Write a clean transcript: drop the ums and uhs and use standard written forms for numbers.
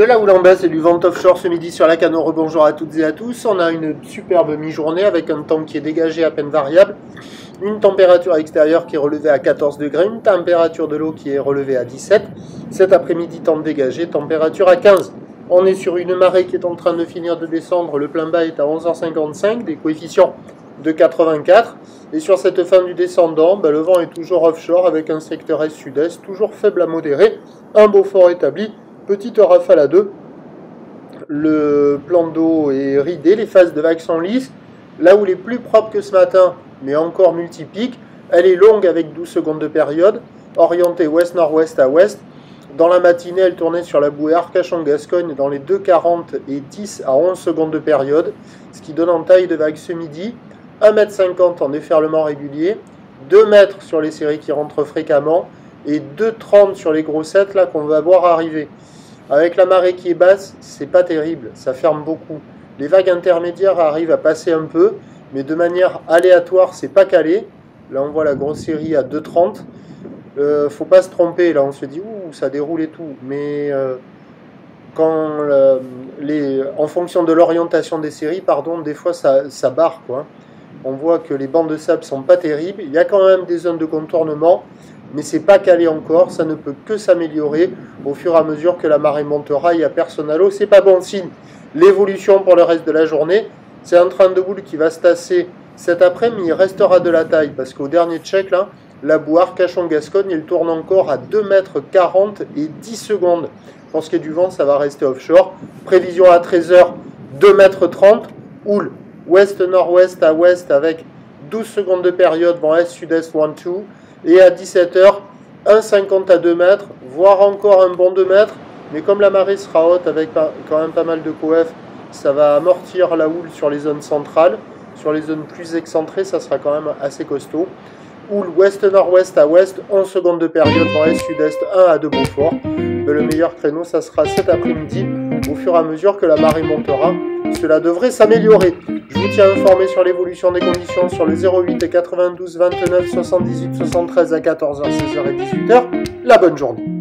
De la houle en baisse et du vent offshore ce midi sur la Canot. Rebonjour à toutes et à tous. On a une superbe mi-journée avec un temps qui est dégagé à peine variable. Une température extérieure qui est relevée à 14 degrés. Une température de l'eau qui est relevée à 17. Cet après-midi, temps dégagé, température à 15. On est sur une marée qui est en train de finir de descendre. Le plein bas est à 11h55, des coefficients de 84. Et sur cette fin du descendant, le vent est toujours offshore avec un secteur est-sud-est, toujours faible à modéré. Un beau fort établi. Petite rafale à 2, le plan d'eau est ridé, les phases de vagues sont lisses, là où elle est plus propre que ce matin, mais encore multipique, elle est longue avec 12 secondes de période, orientée ouest-nord-ouest à ouest. Dans la matinée, elle tournait sur la bouée Arcachon-Gascogne dans les 2,40 et 10 à 11 secondes de période, ce qui donne en taille de vague ce midi 1,50 m en déferlement régulier, 2 mètres sur les séries qui rentrent fréquemment, et 2,30 sur les grossettes là qu'on va voir arriver. Avec la marée qui est basse, c'est pas terrible, ça ferme beaucoup. Les vagues intermédiaires arrivent à passer un peu, mais de manière aléatoire, c'est pas calé. Là, on voit la grosse série à 2,30. Faut pas se tromper, là, on se dit, ouh, ça déroule et tout. Mais en fonction de l'orientation des séries, des fois, ça barre, quoi. On voit que les bancs de sable sont pas terribles. Il y a quand même des zones de contournement, mais c'est pas calé encore, ça ne peut que s'améliorer au fur et à mesure que la marée montera. Il n'y a personne à l'eau, c'est pas bon signe. L'évolution pour le reste de la journée, c'est un train de boule qui va se tasser cet après-midi, il restera de la taille, parce qu'au dernier check, là, la bouée Arcachon-Gascogne, elle tourne encore à 2,40 m et 10 secondes. Pour ce qui est du vent, ça va rester offshore. Prévision à 13h, 2,30 m, houle ouest-nord-ouest à ouest avec 12 secondes de période, vent est-sud-est 1-2. Et à 17h, 1,50 à 2 mètres, voire encore un bon 2 mètres. Mais comme la marée sera haute avec quand même pas mal de coef, ça va amortir la houle sur les zones centrales. Sur les zones plus excentrées, ça sera quand même assez costaud. Houle ouest-nord-ouest à ouest, 11 secondes de période, vent est-sud-est 1 à 2 Beaufort. Mais le meilleur créneau, ça sera cet après-midi, au fur et à mesure que la marée montera. Cela devrait s'améliorer. Je vous tiens informé sur l'évolution des conditions sur le 08 92 29 78 73 à 14h, 16h et 18h. La bonne journée.